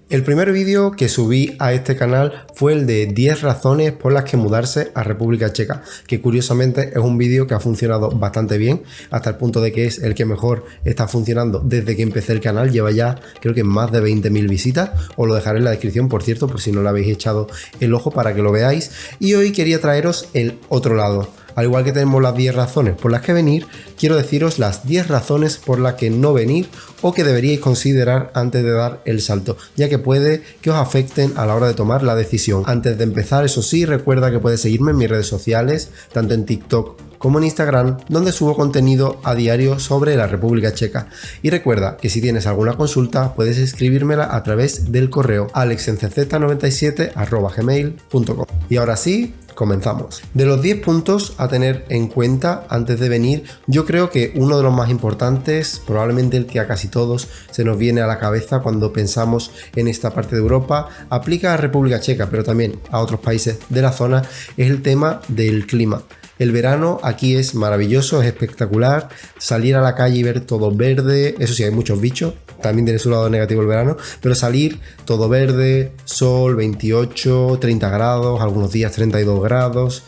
El primer vídeo que subí a este canal fue el de 10 razones por las que mudarse a República Checa, que curiosamente es un vídeo que ha funcionado bastante bien, hasta el punto de que es el que mejor está funcionando desde que empecé el canal. Lleva ya creo que más de 20.000 visitas, os lo dejaré en la descripción por cierto, por si no le habéis echado el ojo para que lo veáis. Y hoy quería traeros el otro lado. Al igual que tenemos las 10 razones por las que venir, quiero deciros las 10 razones por las que no venir o que deberíais considerar antes de dar el salto, ya que puede que os afecten a la hora de tomar la decisión. Antes de empezar, eso sí, recuerda que puedes seguirme en mis redes sociales, tanto en TikTok como en Instagram, donde subo contenido a diario sobre la República Checa. Y recuerda que si tienes alguna consulta, puedes escribírmela a través del correo alexncz97@gmail.com. Y ahora sí, comenzamos. De los 10 puntos a tener en cuenta antes de venir, yo creo que uno de los más importantes, probablemente el que a casi todos se nos viene a la cabeza cuando pensamos en esta parte de Europa, aplica a República Checa, pero también a otros países de la zona, es el tema del clima. El verano aquí es maravilloso, es espectacular, salir a la calle y ver todo verde, eso sí, hay muchos bichos, también tiene su lado negativo el verano, pero salir todo verde, sol, 28, 30 grados, algunos días 32 grados,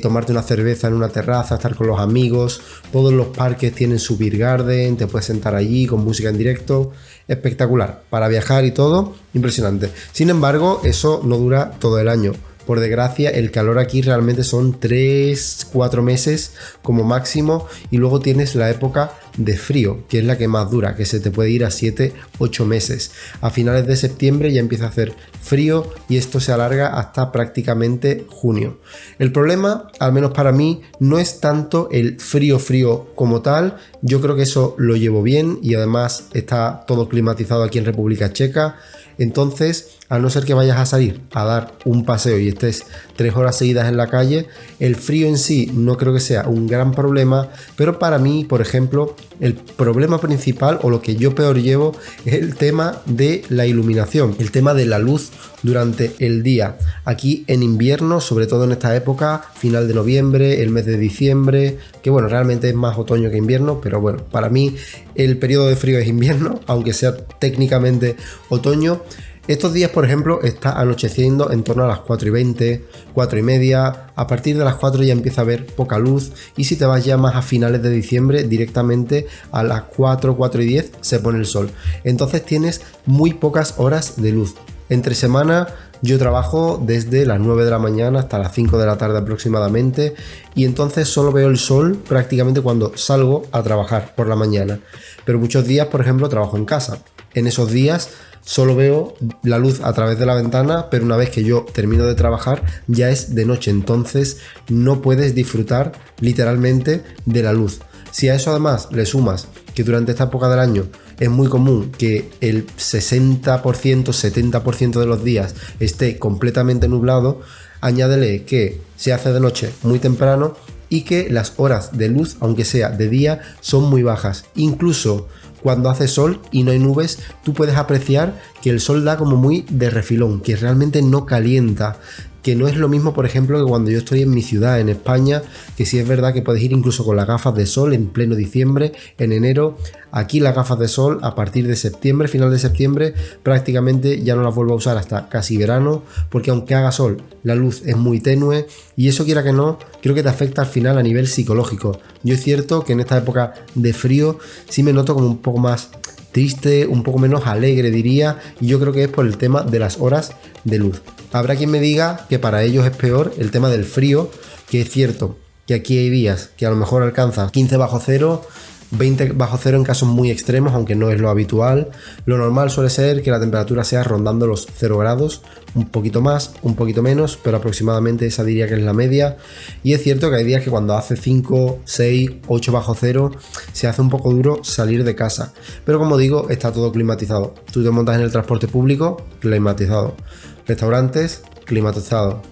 tomarte una cerveza en una terraza, estar con los amigos, todos los parques tienen su beer garden, te puedes sentar allí con música en directo, espectacular, para viajar y todo, impresionante. Sin embargo, eso no dura todo el año. Por desgracia, el calor aquí realmente son 3-4 meses como máximo, y luego tienes la época de frío, que es la que más dura, que se te puede ir a 7-8 meses. A finales de septiembre ya empieza a hacer frío y esto se alarga hasta prácticamente junio. El problema, al menos para mí, no es tanto el frío como tal. Yo creo que eso lo llevo bien y además está todo climatizado aquí en República Checa. Entonces, a no ser que vayas a salir a dar un paseo y estés 3 horas seguidas en la calle, el frío en sí no creo que sea un gran problema, pero para mí, por ejemplo, el problema principal o lo que yo peor llevo es el tema de la iluminación, el tema de la luz durante el día. Aquí en invierno, sobre todo en esta época, final de noviembre, el mes de diciembre, que bueno, realmente es más otoño que invierno, pero bueno, para mí el periodo de frío es invierno, aunque sea técnicamente otoño. Estos días, por ejemplo, está anocheciendo en torno a las 4:20, 4:30, a partir de las 4 ya empieza a haber poca luz, y si te vas ya más a finales de diciembre, directamente a las 4:10 se pone el sol. Entonces tienes muy pocas horas de luz. Entre semana yo trabajo desde las 9 de la mañana hasta las 5 de la tarde aproximadamente, y entonces solo veo el sol prácticamente cuando salgo a trabajar por la mañana. Pero muchos días, por ejemplo, trabajo en casa. En esos días solo veo la luz a través de la ventana, pero una vez que yo termino de trabajar ya es de noche, entonces no puedes disfrutar literalmente de la luz. Si a eso además le sumas que durante esta época del año es muy común que el 60%, 70% de los días esté completamente nublado, añádele que se hace de noche muy temprano y que las horas de luz, aunque sea de día, son muy bajas. Incluso cuando hace sol y no hay nubes, tú puedes apreciar que el sol da como muy de refilón, que realmente no calienta, que no es lo mismo, por ejemplo, que cuando yo estoy en mi ciudad, en España, que sí es verdad que puedes ir incluso con las gafas de sol en pleno diciembre, en enero. Aquí las gafas de sol a partir de septiembre, final de septiembre, prácticamente ya no las vuelvo a usar hasta casi verano, porque aunque haga sol, la luz es muy tenue y eso, quiera que no, creo que te afecta al final a nivel psicológico. Yo es cierto que en esta época de frío sí me noto como un poco más triste, un poco menos alegre diría, y yo creo que es por el tema de las horas de luz. Habrá quien me diga que para ellos es peor el tema del frío, que es cierto que aquí hay días que a lo mejor alcanza 15 bajo cero, 20 bajo cero en casos muy extremos, aunque no es lo habitual. Lo normal suele ser que la temperatura sea rondando los 0 grados, un poquito más, un poquito menos, pero aproximadamente esa diría que es la media. Y es cierto que hay días que cuando hace 5, 6, 8 bajo cero se hace un poco duro salir de casa, pero como digo, está todo climatizado. Tú te montas en el transporte público, climatizado. Restaurantes, climatizado.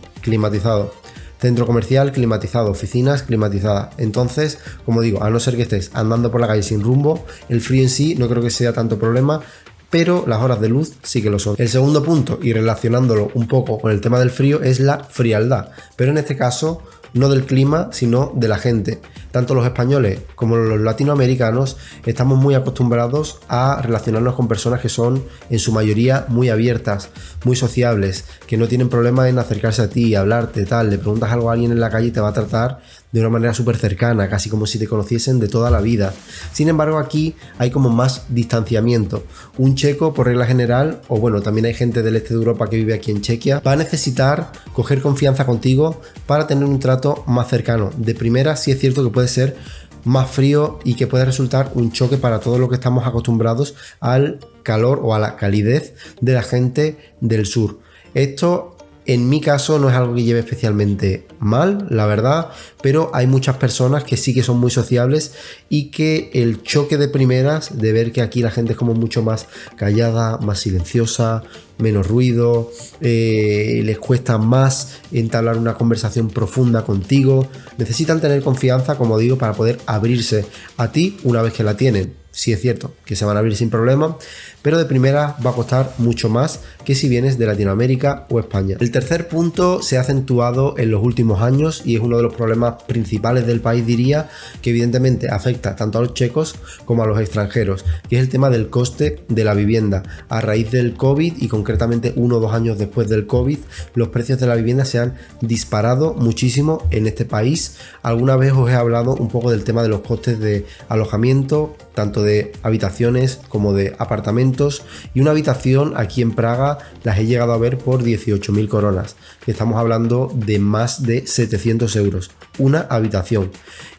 Centro comercial climatizado, oficinas climatizadas. Entonces, como digo, a no ser que estés andando por la calle sin rumbo, el frío en sí no creo que sea tanto problema, pero las horas de luz sí que lo son. El segundo punto, y relacionándolo un poco con el tema del frío, es la frialdad, pero en este caso no del clima, sino de la gente. Tanto los españoles como los latinoamericanos estamos muy acostumbrados a relacionarnos con personas que son en su mayoría muy abiertas, muy sociables, que no tienen problema en acercarse a ti, hablarte, tal. Le preguntas algo a alguien en la calle y te va a tratar de una manera súper cercana, casi como si te conociesen de toda la vida. Sin embargo, aquí hay como más distanciamiento. Un checo, por regla general, o bueno, también hay gente del este de Europa que vive aquí en Chequia, va a necesitar coger confianza contigo para tener un trato más cercano. De primera, sí es cierto que puede ser más frío y que puede resultar un choque para todos los que estamos acostumbrados al calor o a la calidez de la gente del sur. Esto, en mi caso, no es algo que lleve especialmente mal, la verdad, pero hay muchas personas que sí que son muy sociables y que el choque de primeras de ver que aquí la gente es como mucho más callada, más silenciosa, menos ruido, les cuesta más entablar una conversación profunda contigo, necesitan tener confianza, como digo, para poder abrirse a ti una vez que la tienen. Sí es cierto que se van a abrir sin problema, pero de primera va a costar mucho más que si vienes de Latinoamérica o España. El tercer punto se ha acentuado en los últimos años y es uno de los problemas principales del país, diría, que evidentemente afecta tanto a los checos como a los extranjeros, que es el tema del coste de la vivienda. A raíz del COVID y concretamente 1 o 2 años después del COVID, los precios de la vivienda se han disparado muchísimo en este país. Alguna vez os he hablado un poco del tema de los costes de alojamiento, tanto de habitaciones como de apartamentos, y una habitación aquí en Praga las he llegado a ver por 18.000 coronas, que estamos hablando de más de 700 euros, una habitación,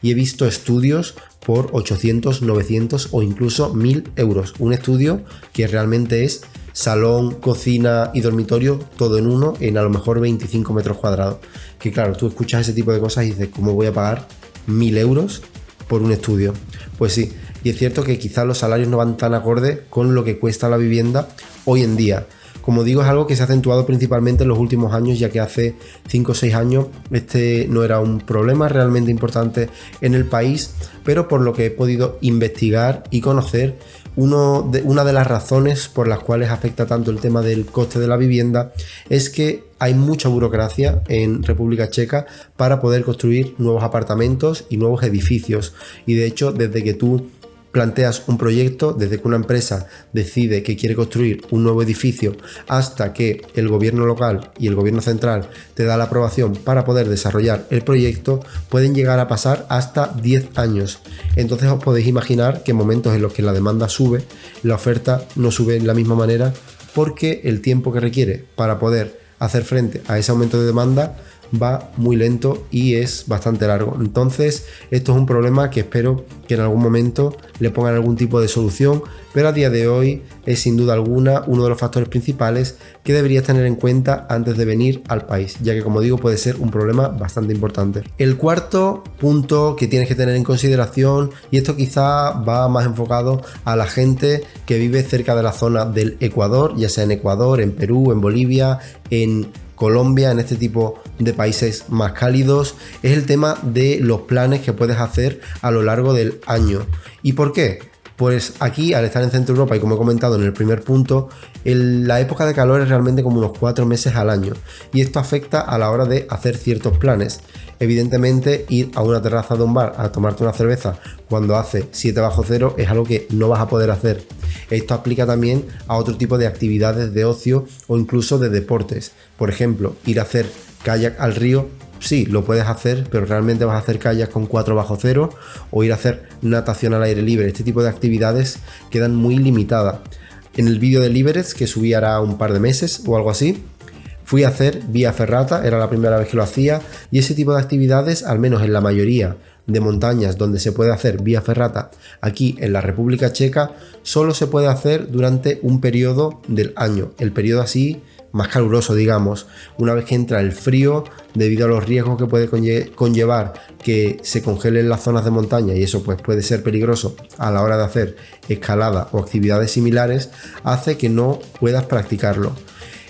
y he visto estudios por 800, 900 o incluso 1.000 euros, un estudio que realmente es salón, cocina y dormitorio todo en uno, en a lo mejor 25 metros cuadrados, que claro, tú escuchas ese tipo de cosas y dices, ¿cómo voy a pagar 1.000 euros por un estudio? Pues sí. Y es cierto que quizás los salarios no van tan acorde con lo que cuesta la vivienda hoy en día. Como digo, es algo que se ha acentuado principalmente en los últimos años, ya que hace 5 o 6 años este no era un problema realmente importante en el país, pero por lo que he podido investigar y conocer, una de las razones por las cuales afecta tanto el tema del coste de la vivienda es que hay mucha burocracia en República Checa para poder construir nuevos apartamentos y nuevos edificios. Y de hecho, desde que tú planteas un proyecto, desde que una empresa decide que quiere construir un nuevo edificio hasta que el gobierno local y el gobierno central te da la aprobación para poder desarrollar el proyecto, pueden llegar a pasar hasta 10 años. Entonces os podéis imaginar que en momentos en los que la demanda sube, la oferta no sube de la misma manera, porque el tiempo que requiere para poder hacer frente a ese aumento de demanda va muy lento y es bastante largo. Entonces esto es un problema que espero que en algún momento le pongan algún tipo de solución, pero a día de hoy es sin duda alguna uno de los factores principales que deberías tener en cuenta antes de venir al país, ya que, como digo, puede ser un problema bastante importante. El cuarto punto que tienes que tener en consideración, y esto quizá va más enfocado a la gente que vive cerca de la zona del Ecuador, ya sea en Ecuador, en Perú, en Bolivia, en Colombia, en este tipo de países más cálidos, es el tema de los planes que puedes hacer a lo largo del año. ¿Y por qué? Pues aquí, al estar en Centro Europa, y como he comentado en el primer punto, la época de calor es realmente como unos 4 meses al año, y esto afecta a la hora de hacer ciertos planes. Evidentemente, ir a una terraza de un bar a tomarte una cerveza cuando hace 7 bajo cero es algo que no vas a poder hacer. Esto aplica también a otro tipo de actividades de ocio o incluso de deportes. Por ejemplo, ir a hacer kayak al río, sí, lo puedes hacer, pero realmente vas a hacer kayak con 4 bajo cero, o ir a hacer natación al aire libre. Este tipo de actividades quedan muy limitadas. En el vídeo de Liberec, que subí hará un par de meses o algo así, fui a hacer vía ferrata, era la primera vez que lo hacía, y ese tipo de actividades, al menos en la mayoría de montañas donde se puede hacer vía ferrata aquí en la República Checa, solo se puede hacer durante un periodo del año, el periodo así más caluroso, digamos. Una vez que entra el frío, debido a los riesgos que puede conllevar que se congelen las zonas de montaña, y eso pues puede ser peligroso a la hora de hacer escalada o actividades similares, hace que no puedas practicarlo.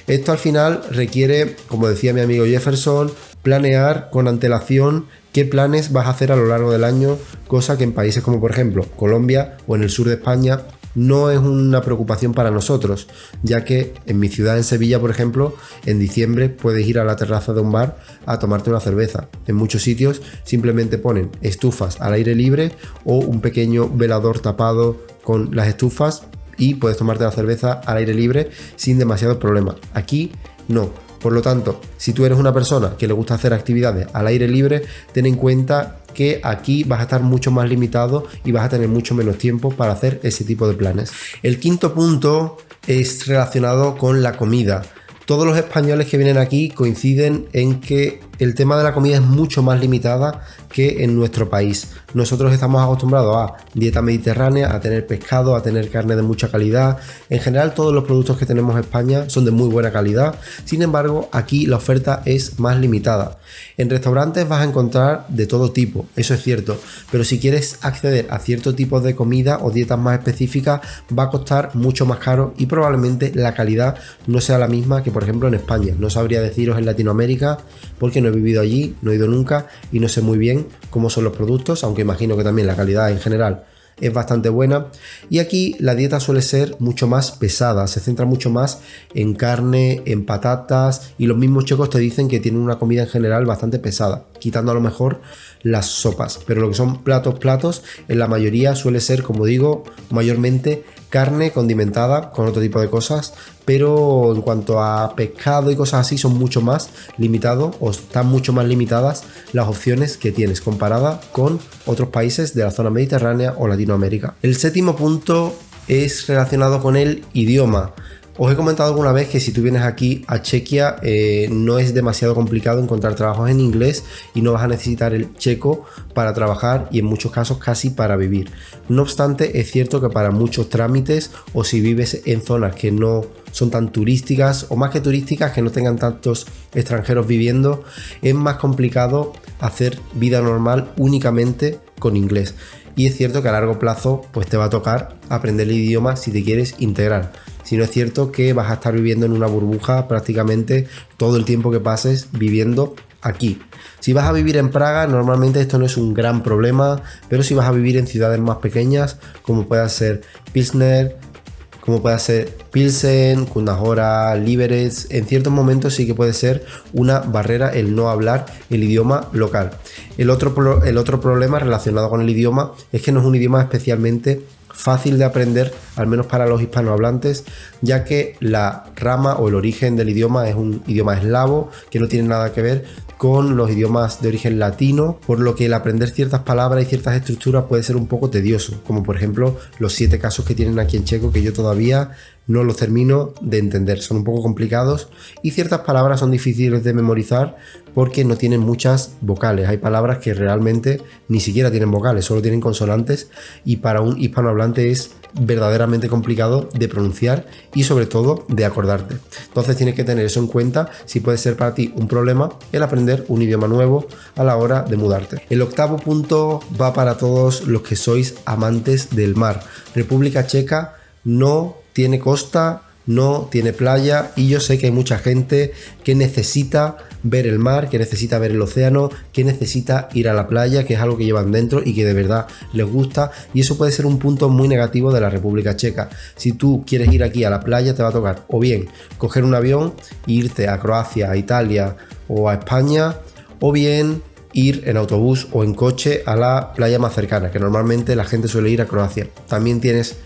Esto al final requiere, como decía mi amigo Jefferson, planear con antelación qué planes vas a hacer a lo largo del año, cosa que en países como por ejemplo Colombia o en el sur de España no es una preocupación para nosotros, ya que en mi ciudad, en Sevilla, por ejemplo, en diciembre puedes ir a la terraza de un bar a tomarte una cerveza. En muchos sitios simplemente ponen estufas al aire libre o un pequeño velador tapado con las estufas y puedes tomarte la cerveza al aire libre sin demasiados problemas. Aquí no. Por lo tanto, si tú eres una persona que le gusta hacer actividades al aire libre, ten en cuenta que aquí vas a estar mucho más limitado y vas a tener mucho menos tiempo para hacer ese tipo de planes. El quinto punto es relacionado con la comida. Todos los españoles que vienen aquí coinciden en que el tema de la comida es mucho más limitada que en nuestro país. Nosotros estamos acostumbrados a dieta mediterránea, a tener pescado, a tener carne de mucha calidad. En general, todos los productos que tenemos en España son de muy buena calidad. Sin embargo, aquí la oferta es más limitada. En restaurantes vas a encontrar de todo tipo, eso es cierto, pero si quieres acceder a ciertos tipos de comida o dietas más específicas, va a costar mucho más caro y probablemente la calidad no sea la misma que, por ejemplo, en España. No sabría deciros en Latinoamérica porque no he vivido allí, no he ido nunca y no sé muy bien cómo son los productos, aunque imagino que también la calidad en general es bastante buena. Y aquí la dieta suele ser mucho más pesada, se centra mucho más en carne, en patatas, y los mismos checos te dicen que tienen una comida en general bastante pesada, quitando a lo mejor las sopas, pero lo que son platos, en la mayoría suele ser, como digo, mayormente carne condimentada con otro tipo de cosas, pero en cuanto a pescado y cosas así son mucho más limitados o están mucho más limitadas las opciones que tienes comparada con otros países de la zona mediterránea o Latinoamérica. El séptimo punto es relacionado con el idioma. Os he comentado alguna vez que si tú vienes aquí a Chequia no es demasiado complicado encontrar trabajos en inglés y no vas a necesitar el checo para trabajar y en muchos casos casi para vivir. No obstante, es cierto que para muchos trámites o si vives en zonas que no son tan turísticas o más que turísticas, que no tengan tantos extranjeros viviendo, es más complicado hacer vida normal únicamente con inglés. Y es cierto que a largo plazo pues te va a tocar aprender el idioma si te quieres integrar. Si no, es cierto que vas a estar viviendo en una burbuja prácticamente todo el tiempo que pases viviendo aquí. Si vas a vivir en Praga, normalmente esto no es un gran problema, pero si vas a vivir en ciudades más pequeñas, como pueda ser Pilsner, como pueda ser Pilsen, Kutná Hora, Liberec, en ciertos momentos sí que puede ser una barrera el no hablar el idioma local. El otro problema relacionado con el idioma es que no es un idioma especialmente fácil de aprender, al menos para los hispanohablantes, ya que la rama o el origen del idioma es un idioma eslavo que no tiene nada que ver con los idiomas de origen latino, por lo que el aprender ciertas palabras y ciertas estructuras puede ser un poco tedioso, como por ejemplo los 7 casos que tienen aquí en checo, que yo todavía no los termino de entender, son un poco complicados y ciertas palabras son difíciles de memorizar porque no tienen muchas vocales. Hay palabras que realmente ni siquiera tienen vocales, solo tienen consonantes, y para un hispanohablante es verdaderamente complicado de pronunciar y sobre todo de acordarte. Entonces tienes que tener eso en cuenta si puede ser para ti un problema el aprender un idioma nuevo a la hora de mudarte. El octavo punto va para todos los que sois amantes del mar. República Checa no tiene costa, no tiene playa, y yo sé que hay mucha gente que necesita ver el mar, que necesita ver el océano, que necesita ir a la playa, que es algo que llevan dentro y que de verdad les gusta, y eso puede ser un punto muy negativo de la República Checa. Si tú quieres ir aquí a la playa, te va a tocar o bien coger un avión e irte a Croacia, a Italia o a España, o bien ir en autobús o en coche a la playa más cercana, que normalmente la gente suele ir a Croacia. También tienes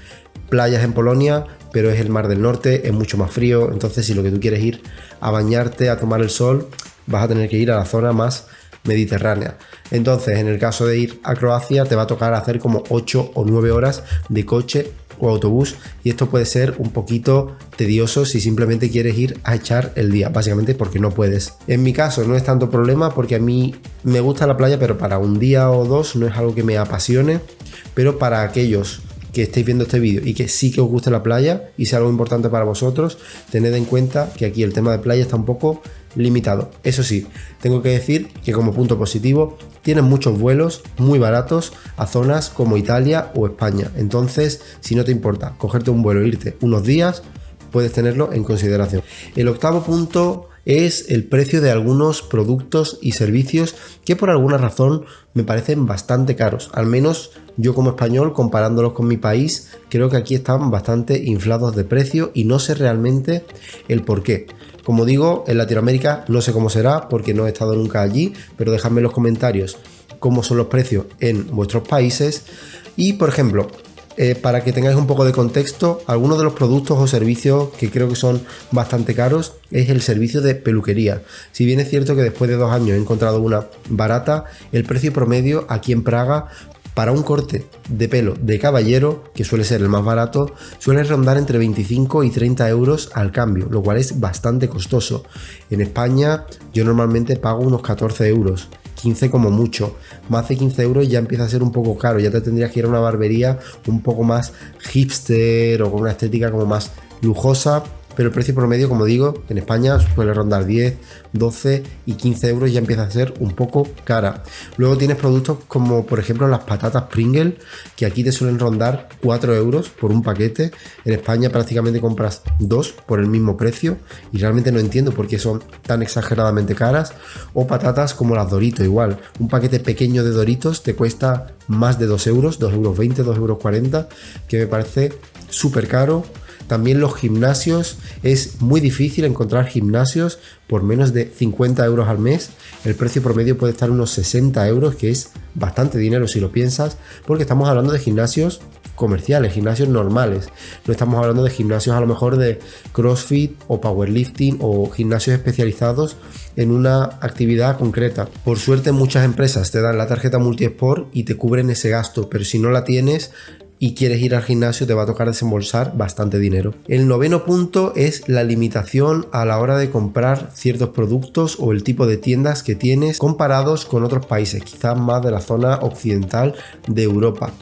playas en Polonia, pero es el Mar del Norte, es mucho más frío, entonces si lo que tú quieres ir a bañarte, a tomar el sol, vas a tener que ir a la zona más mediterránea. Entonces, en el caso de ir a Croacia, te va a tocar hacer como 8 o 9 horas de coche o autobús, y esto puede ser un poquito tedioso si simplemente quieres ir a echar el día, básicamente porque no puedes. En mi caso no es tanto problema porque a mí me gusta la playa, pero para un día o dos no es algo que me apasione, pero para aquellos que estéis viendo este vídeo y que sí que os guste la playa y sea algo importante para vosotros, tened en cuenta que aquí el tema de playa está un poco limitado. Eso sí, tengo que decir que como punto positivo tienen muchos vuelos muy baratos a zonas como Italia o España. Entonces, si no te importa cogerte un vuelo e irte unos días, puedes tenerlo en consideración. El octavo punto es el precio de algunos productos y servicios que por alguna razón me parecen bastante caros. Al menos yo como español, comparándolos con mi país, creo que aquí están bastante inflados de precio y no sé realmente el por qué. Como digo, en Latinoamérica no sé cómo será porque no he estado nunca allí, pero dejadme en los comentarios cómo son los precios en vuestros países. Y por ejemplo, para que tengáis un poco de contexto, algunos de los productos o servicios que creo que son bastante caros es el servicio de peluquería. Si bien es cierto que después de 2 años he encontrado una barata, el precio promedio aquí en Praga para un corte de pelo de caballero, que suele ser el más barato, suele rondar entre 25 y 30 euros al cambio, lo cual es bastante costoso. En España yo normalmente pago unos 14 euros. 15 como mucho, más de 15 euros ya empieza a ser un poco caro, ya te tendrías que ir a una barbería un poco más hipster o con una estética como más lujosa, pero el precio promedio, como digo, en España suele rondar 10, 12 y 15 euros, ya empieza a ser un poco cara. Luego tienes productos como por ejemplo las patatas Pringles, que aquí te suelen rondar 4 euros por un paquete. En España prácticamente compras 2 por el mismo precio y realmente no entiendo por qué son tan exageradamente caras. O patatas como las Doritos, igual, un paquete pequeño de Doritos te cuesta más de 2 euros, 2,20 euros, 2,40 euros, que me parece súper caro. También los gimnasios, es muy difícil encontrar gimnasios por menos de 50 euros al mes. El precio promedio puede estar unos 60 euros, que es bastante dinero si lo piensas, porque estamos hablando de gimnasios comerciales, gimnasios normales. No estamos hablando de gimnasios a lo mejor de CrossFit o powerlifting o gimnasios especializados en una actividad concreta. Por suerte muchas empresas te dan la tarjeta multiesport y te cubren ese gasto, pero si no la tienes y quieres ir al gimnasio te va a tocar desembolsar bastante dinero. El noveno punto es la limitación a la hora de comprar ciertos productos o el tipo de tiendas que tienes comparados con otros países, quizás más de la zona occidental de Europa.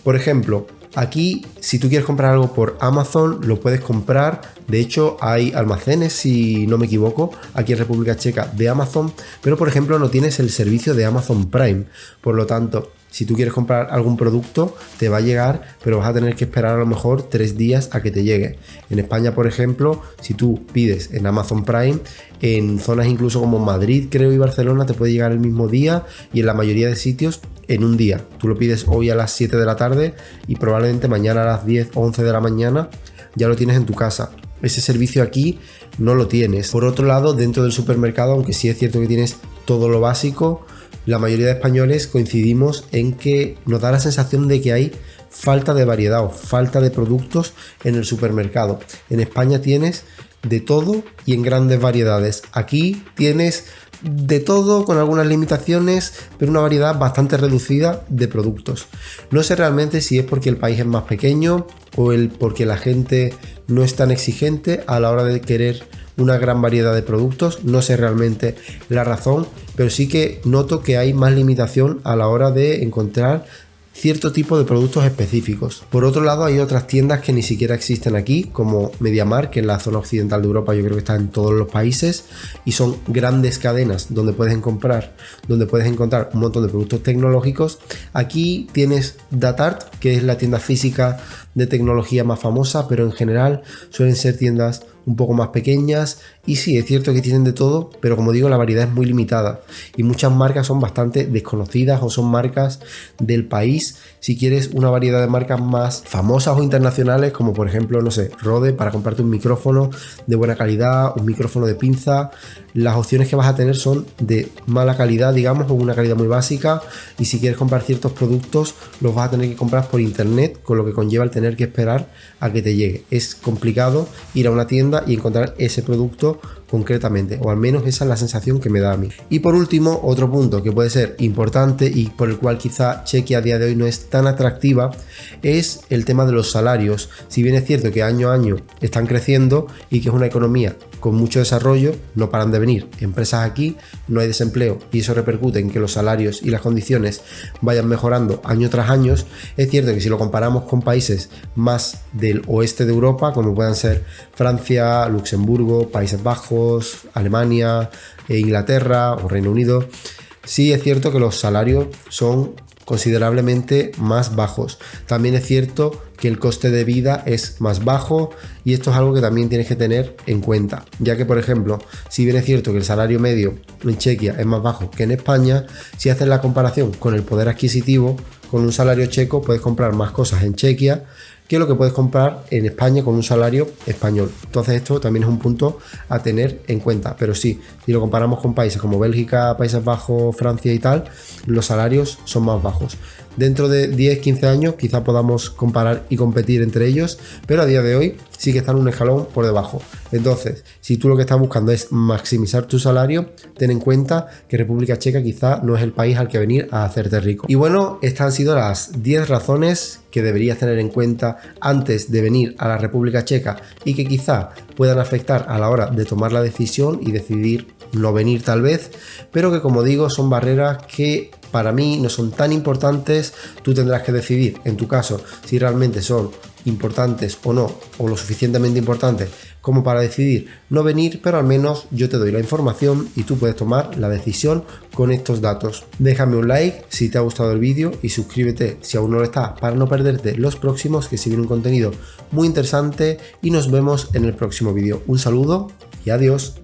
Por ejemplo, aquí si tú quieres comprar algo por Amazon lo puedes comprar. De hecho hay almacenes, si no me equivoco, aquí en República Checa de Amazon, pero por ejemplo no tienes el servicio de Amazon Prime. Por lo tanto, si tú quieres comprar algún producto, te va a llegar, pero vas a tener que esperar a lo mejor 3 días a que te llegue. En España, por ejemplo, si tú pides en Amazon Prime, en zonas incluso como Madrid, creo, y Barcelona, te puede llegar el mismo día, y en la mayoría de sitios en un día. Tú lo pides hoy a las 7 de la tarde y probablemente mañana a las 10 o 11 de la mañana ya lo tienes en tu casa. Ese servicio aquí no lo tienes. Por otro lado, dentro del supermercado, aunque sí es cierto que tienes todo lo básico, la mayoría de españoles coincidimos en que nos da la sensación de que hay falta de variedad o falta de productos en el supermercado. En España tienes de todo y en grandes variedades. Aquí tienes de todo con algunas limitaciones, pero una variedad bastante reducida de productos. No sé realmente si es porque el país es más pequeño o porque la gente no es tan exigente a la hora de querer una gran variedad de productos. No sé realmente la razón, pero sí que noto que hay más limitación a la hora de encontrar cierto tipo de productos específicos. Por otro lado, hay otras tiendas que ni siquiera existen aquí, como MediaMarkt, que en la zona occidental de Europa yo creo que está en todos los países, y son grandes cadenas donde puedes encontrar un montón de productos tecnológicos. Aquí tienes Datart, que es la tienda física de tecnología más famosa, pero en general suelen ser tiendas un poco más pequeñas, y sí, es cierto que tienen de todo, pero como digo, la variedad es muy limitada y muchas marcas son bastante desconocidas o son marcas del país. Si quieres una variedad de marcas más famosas o internacionales, como por ejemplo, no sé, Rode, para comprarte un micrófono de buena calidad, un micrófono de pinza, las opciones que vas a tener son de mala calidad, digamos, o una calidad muy básica, y si quieres comprar ciertos productos los vas a tener que comprar por internet, con lo que conlleva el tener que esperar a que te llegue. Es complicado ir a una tienda y encontrar ese producto concretamente, o al menos esa es la sensación que me da a mí. Y por último, otro punto que puede ser importante y por el cual quizá Chequia a día de hoy no es tan atractiva es el tema de los salarios. Si bien es cierto que año a año están creciendo y que es una economía con mucho desarrollo, no paran de venir empresas aquí, no hay desempleo y eso repercute en que los salarios y las condiciones vayan mejorando año tras año. Es cierto que si lo comparamos con países más del oeste de Europa, como puedan ser Francia, Luxemburgo, Países Bajos, Alemania, Inglaterra o Reino Unido, sí es cierto que los salarios son considerablemente más bajos. También es cierto que el coste de vida es más bajo y esto es algo que también tienes que tener en cuenta, ya que por ejemplo, si bien es cierto que el salario medio en Chequia es más bajo que en España, si haces la comparación con el poder adquisitivo, con un salario checo puedes comprar más cosas en Chequia que lo que puedes comprar en España con un salario español. Entonces esto también es un punto a tener en cuenta. Pero sí, si lo comparamos con países como Bélgica, Países Bajos, Francia y tal, los salarios son más bajos. Dentro de 10-15 años quizá podamos comparar y competir entre ellos, pero a día de hoy sí que están un escalón por debajo. Entonces, si tú lo que estás buscando es maximizar tu salario, ten en cuenta que República Checa quizá no es el país al que venir a hacerte rico. Y bueno, estas han sido las 10 razones que deberías tener en cuenta antes de venir a la República Checa y que quizá puedan afectar a la hora de tomar la decisión y decidir no venir tal vez, pero que como digo son barreras que para mí no son tan importantes. Tú tendrás que decidir en tu caso si realmente son importantes o no, o lo suficientemente importantes como para decidir no venir, pero al menos yo te doy la información y tú puedes tomar la decisión con estos datos. Déjame un like si te ha gustado el vídeo y suscríbete si aún no lo estás para no perderte los próximos, que si viene un contenido muy interesante, y nos vemos en el próximo vídeo. Un saludo y adiós.